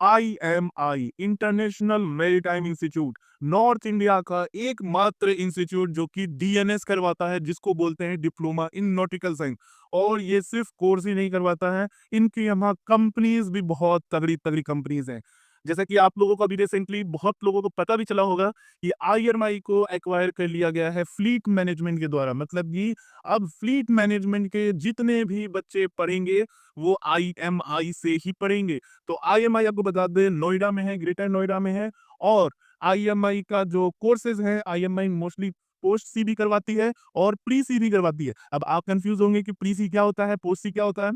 IMI international maritime institute north India का एकमात्र institute जो कि डीएनएस करवाता है, जिसको बोलते हैं डिप्लोमा इन नॉटिकल साइंस। और ये सिर्फ कोर्स ही नहीं करवाता है, इनकी यहाँ कंपनीज भी बहुत तगड़ी तगड़ी कंपनीज हैं। जैसा कि आप लोगों को अभी रिसेंटली बहुत लोगों को पता भी चला होगा कि IMI को एक्वायर कर लिया गया है फ्लीट मैनेजमेंट के द्वारा। मतलब कि अब फ्लीट मैनेजमेंट के जितने भी बच्चे पढ़ेंगे वो IMI से ही पढ़ेंगे। तो IMI आपको बता दें नोएडा में है, ग्रेटर नोएडा में है। और IMI का जो कोर्सेज है, IMI मोस्टली पोस्ट सी भी करवाती है और प्री सी भी करवाती है। अब आप कंफ्यूज होंगे कि प्री सी क्या होता है, पोस्ट सी क्या होता है।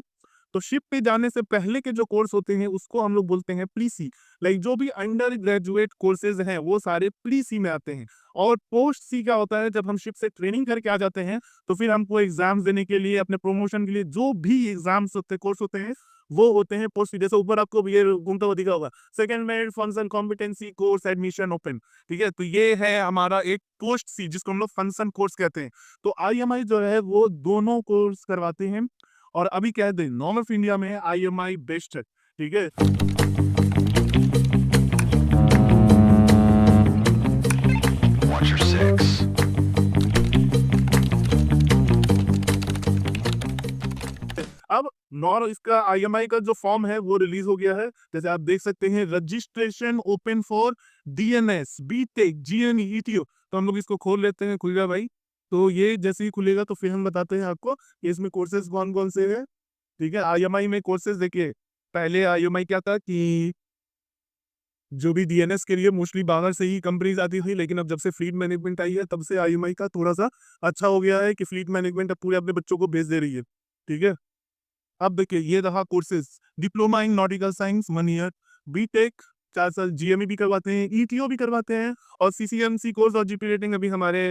तो शिप पे जाने से पहले के जो कोर्स होते हैं उसको हम लोग बोलते हैं प्री सी। लाइक जो भी अंडर ग्रेजुएट कोर्सेज हैं वो सारे प्री सी में आते हैं। और पोस्ट सी क्या होता है, जब हम शिप से ट्रेनिंग करके आ जाते हैं तो फिर हमको एग्जाम्स देने के लिए, अपने प्रमोशन के लिए जो भी एग्जाम्स होते कोर्स होते हैं वो होते हैं पोस्ट सी। जैसे ऊपर आपको ये घूमता हुआ दिखा होगा, second merit function competency course admission open. ठीक है, तो ये है हमारा एक पोस्ट सी जिसको हम लोग फंक्शन कोर्स कहते हैं। तो IMI जो है वो दोनों कोर्स करवाते हैं। और अभी कह दें नॉर्थ ऑफ इंडिया में IMI बेस्ट है। ठीक है, Watch your six. अब नॉर इसका IMI का जो फॉर्म है वो रिलीज हो गया है। जैसे आप देख सकते हैं, registration open for DNS B Tech GNE ETO। तो हम लोग इसको खोल लेते हैं, खुल गया भाई। तो ये जैसे ही खुलेगा तो फिर हम बताते हैं आपको कि इसमें कोर्सेज कौन कौन से हैं। ठीक है, IMI में कोर्सेज देखिए, पहले IMI क्या था कि जो भी DNS के लिए मोस्टली बाहर से ही कंपनीज आती थी, लेकिन अब जब से फ्लीट मैनेजमेंट आई है तब से IMI का थोड़ा सा अच्छा हो गया है कि फ्लीट मैनेजमेंट अब पूरे अपने बच्चों को भेज दे रही है। ठीक है, अब देखिए ये रहा courses. Diploma in nautical science 1 year, B Tech 4 साल, GME भी करवाते हैं, ETO भी करवाते हैं। और CCMC कोर्स और GP रेटिंग अभी हमारे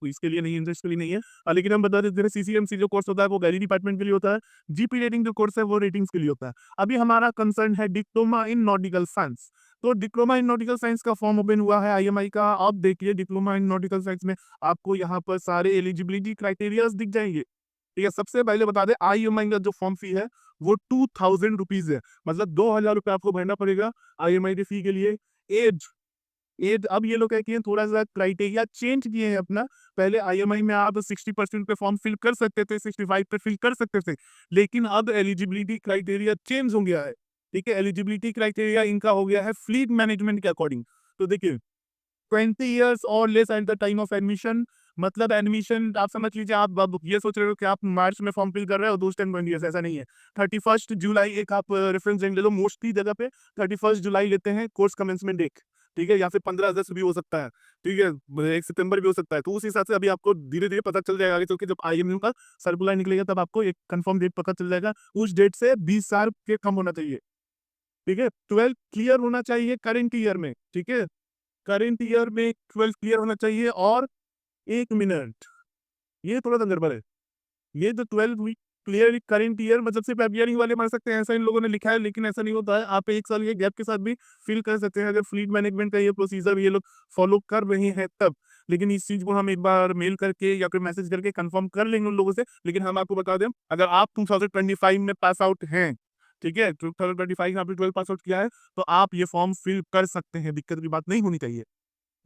इसके लिए नहीं, इंटरेस्ट के लिए नहीं है। लेकिन हम बता देते हैं CCMC जो कोर्स होता है वो वैली डिपार्टमेंट के लिए होता है। GP रेटिंग जो कोर्स है वो रेटिंग्स के लिए होता है। अभी हमारा कंसर्न है डिप्लोमा इन नॉटिकल साइंस। तो डिप्लोमा इन नॉटिकल साइंस का फॉर्म ओपन हुआ है IMI का। अब देखिए डिप्लोमा इन नॉटिकल साइंस में आपको यहाँ पर सारे एलिजिबिलिटी क्राइटेरियाज दिख जाएंगे। ठीक है, सबसे पहले बता दें IMI का जो फॉर्म फी है वो 2000 रुपीज है। मतलब 2000 रुपये आपको भरना पड़ेगा IMI की फी के लिए। एज एज अब ये लोग क्या किए हैं, थोड़ा सा क्राइटेरिया चेंज किए हैं अपना। पहले IMI में आप 60% पे फॉर्म फिल कर सकते थे, 65 पे फिल कर सकते थे, लेकिन अब एलिजिबिलिटी क्राइटेरिया चेंज हो गया है। ठीक है, एलिजिबिलिटी क्राइटेरिया इनका हो गया है फ्लीट मैनेजमेंट के अकॉर्डिंग। तो देखिए 20 ईयर्स और less at the time of admission. मतलब एडमिशन आप समझ लीजिए, आप अब ये सोच रहे हो कि आप मार्च में फॉर्म फिल कर रहे हो तो उस टाइम 20 ईयर्स, ऐसा नहीं है। 31 जुलाई एक आप रेफरेंस डेट ले लो, मोस्टली जगह पे 31 जुलाई लेते हैं कोर्स कमेंसमेंट डेट। ठीक है, या फिर 15 अगस्त भी हो सकता है। ठीक है, 1 सितंबर भी हो सकता है। तो उस हिसाब से अभी आपको धीरे धीरे पता चल जाएगा, आगे चल के जब IMU का सर्कुलर निकलेगा तब आपको एक कंफर्म डेट पता चल जाएगा। उस डेट से 20 साल के कम होना चाहिए। ठीक है, 12 क्लियर होना चाहिए करेंट ईयर में। ठीक है, करंट ईयर में 12 क्लियर होना चाहिए। और 1 मिनट, ये थोड़ा सा गड़बड़ है। ये जो 12 वीक क्लियर करंट ईयर मतलब सिर्फ अपियरिंग वाले मार सकते हैं, ऐसा इन लोगों ने लिखा है, लेकिन ऐसा नहीं होता है। आप 1 साल के गैप के साथ भी फिल कर सकते हैं अगर फ्लीट मैनेजमेंट का ये प्रोसीजर ये लोग फॉलो कर रहे हैं तब। लेकिन इस चीज को हम एक बार मेल करके या फिर मैसेज करके कंफर्म कर लेंगे उन लोगों से। लेकिन हम आपको बता दें, अगर आप 2025 में पास आउट हैं, ठीक है, 2025 में आपने 12 पास आउट किया है, तो आप ये फॉर्म फिल कर सकते हैं, दिक्कत की बात नहीं होनी चाहिए।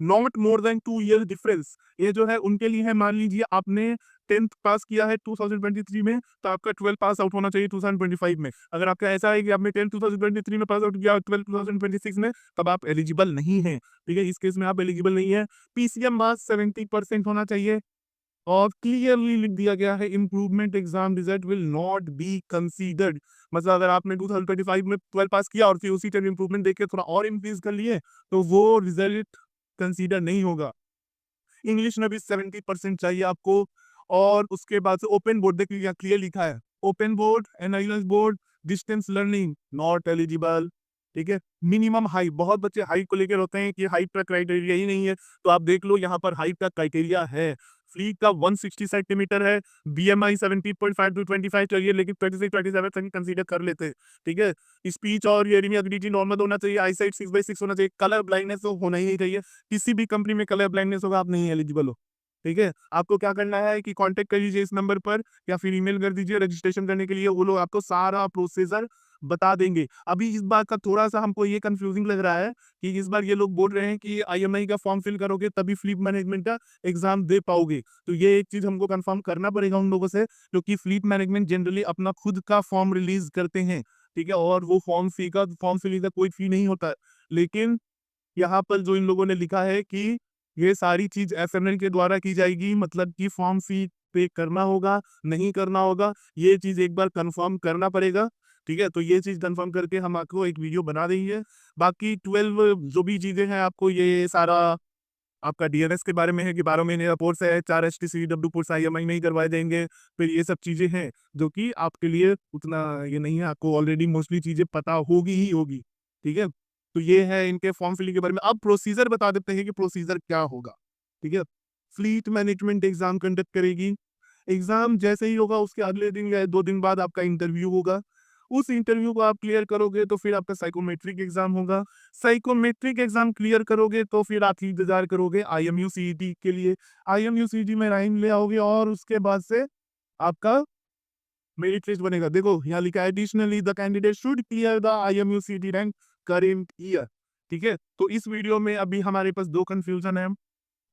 Not more than 2 year difference, ये जो है उनके लिए है। मान लीजिए आपने 10th पास किया है 2023 में, तो आपका 12 पास आउट होना चाहिए 2025 में। अगर आपका ऐसा है कि आपने 10th 2023 में पास आउट किया, 12 2026 में, तब आप एलिजिबल नहीं है। ठीक है, इस केस में आप एलिजिबल नहीं है। PCM मार्क्स 70% होना चाहिए। और क्लियरली लिख दिया गया है, improvement exam result will not be considered. मतलब अगर आपने 2025 में 12 पास किया और फिर उसी टाइम इम्प्रूवमेंट देके थोड़ा और इंक्रीज कर लिए, तो वो रिजल्ट कंसीडर नहीं होगा। इंग्लिश में भी 70% चाहिए आपको। और उसके बाद से ओपन बोर्ड, देखिए यहाँ क्लियर लिखा है, open board, NIS board, distance learning not eligible. ठीक है, मिनिमम हाइट, बहुत बच्चे हाइट को लेकर होते हैं कि हाइट का क्राइटेरिया ही नहीं है, तो आप देख लो यहाँ पर हाइट का क्राइटेरिया है। फ्लीट का 160 सेंटीमीटर है। BMI 17.5 to 25 चाहिए, लेकिन 26-27 तक कंसीडर कर लेते हैं। ठीक है, स्पीच और हियरिंग एबिलिटी नॉर्मल होना चाहिए। आईसाइट 6/6 होना चाहिए। कलर ब्लाइंडनेस तो होना ही नहीं चाहिए। किसी भी कंपनी में कलर ब्लाइंडनेस होगा आप नहीं एलिजिबल हो। ठीक है, आपको क्या करना है कि कांटेक्ट कर लीजिए इस नंबर पर, या फिर ईमेल कर दीजिए रजिस्ट्रेशन करने के लिए। वो लोग आपको सारा प्रोसीजर बता देंगे। अभी इस बार का थोड़ा-सा हमको ये कन्फ्यूज़िंग लग रहा है कि इस बार ये लोग बोल रहे हैं कि आईएमआई का फॉर्म फिल करोगे तभी फ्लीट मैनेजमेंट का एग्ज़ाम दे पाओगे। तो ये एक चीज़ हमको कन्फर्म करना पड़ेगा उन लोगों से, क्योंकि फ्लीट मैनेजमेंट जनरली अपना खुद का फॉर्म रिलीज़ करते हैं, ठीक है? और वो फॉर्म फिलिंग का कोई फ़ी नहीं होता है। लेकिन यहाँ पर जो इन लोगों ने लिखा है कि ये सारी चीज़ एफएमएल के द्वारा की जाएगी, मतलब कि फॉर्म फी पे करना होगा, नहीं करना होगा, ये चीज़ एक बार कन्फर्म करना पड़ेगा, ठीक है? तो ये चीज़ कन्फर्म करके हम आपको एक वीडियो बना देंगे। बाकी 12 जो भी चीज़ें हैं आपको ये सारा आपका डीएनएस के बारे में है कि 12 महीने का कोर्स है, 4 एचटीसीडब्ल्यू कोर्स आईएमआई नहीं करवाए जाएँगे, फिर ये सब चीज़ें हैं, जो कि आपके लिए उतना ये नहीं है, आपको ऑलरेडी मोस्टली चीज़ें पता होगी ही होगी, ठीक है? तो ये है इनके फॉर्म फिलिंग के बारे में। अब प्रोसीजर बता देते हैं कि प्रोसीजर क्या होगा, ठीक है? फ्लीट मैनेजमेंट एग्ज़ाम कंडक्ट करेगी। एग्ज़ाम जैसे ही होगा उसके अगले दिन या 2 दिन बाद आपका इंटरव्यू होगा। उस इंटरव्यू को आप क्लियर करोगे तो फिर आपका साइकोमेट्रिक एग्ज़ाम होगा। साइकोमेट्रिक एग्ज़ाम क्लियर करोगे तो फिर आप इंतज़ार करोगे आईएमयू सीईटी के लिए। आईएमयू सीईटी में रैंक ले आओगे और उसके बाद से आपका मेरिट लिस्ट बनेगा। देखो यहाँ लिखा है additionally the candidate should clear the IMU CET rank current year, ठीक है? तो इस वीडियो में अभी हमारे पास 2 कन्फ्यूज़न है।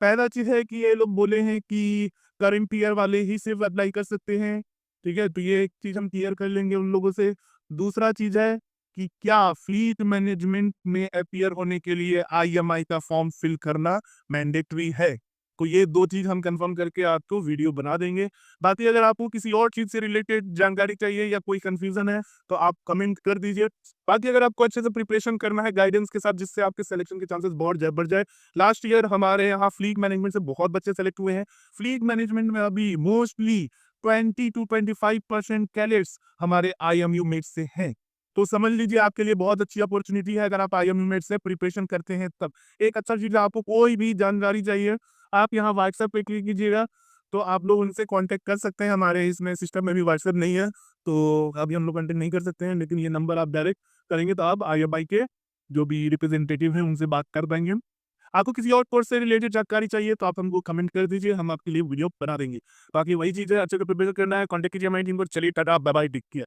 पहला चीज़ है कि ये लोग बोले हैं कि करंट ईयर वाले ही सिर्फ़ अप्लाई कर सकते हैं, ठीक है? तो ये एक चीज़ हम क्लियर कर लेंगे उन लोगों से। दूसरा चीज़ है कि क्या फ्लीट मैनेजमेंट में अपीयर होने के लिए आईएमआई का फॉर्म फिल करना मैंडेटरी है? तो ये 2 चीज़ हम कन्फर्म करके आपको वीडियो बना देंगे। बाकी अगर आपको किसी और चीज़ से रिलेटेड जानकारी चाहिए या कोई कन्फ्यूज़न है, तो आप कमेंट कर दीजिए। बाकी अगर आपको अच्छे से प्रिपरेशन करना है गाइडेंस के साथ जिससे आपके सिलेक्शन के चांसेस बहुत बढ़ जाए। लास्ट ईयर हमारे यहाँ फ्लीट मैनेजमेंट से बहुत बच्चे सेलेक्ट हुए हैं। फ्लीट मैनेजमेंट में अभी मोस्टली 20 टू 25% कैडेट्स हमारे आईएमयू मेट से हैं। तो समझ लीजिए आपके लिए बहुत अच्छी अपॉर्च्युनिटी है अगर आप आईएमयू मेट से प्रिपरेशन करते हैं तब। एक अच्छा चीज़ है आपको कोई भी जानकारी चाहिए, आप यहाँ व्हाट्सएप पे क्लिक कीजिएगा, तो आप लोग उनसे कॉन्टैक्ट कर सकते हैं। हमारे इसमें सिस्टम में भी व्हाट्सएप नहीं है, तो अभी हम लोग कॉन्टैक्ट नहीं कर सकते हैं, लेकिन ये नंबर आप डायरेक्ट करेंगे तो आप आईएमआई के जो भी रिप्रेजेंटेटिव हैं उनसे बात कर पाएँगे। आपको किसी और कोर्स से रिलेटेड जानकारी चाहिए तो आप हमको कमेंट कर दीजिए, हम आपके लिए वीडियो बना देंगे। बाकी वही चीज़ है, अच्छे से प्रिपेयर करना है, कॉन्टैक्ट कीजिए हमारी टीम को। चलिए tata, bye bye, take care.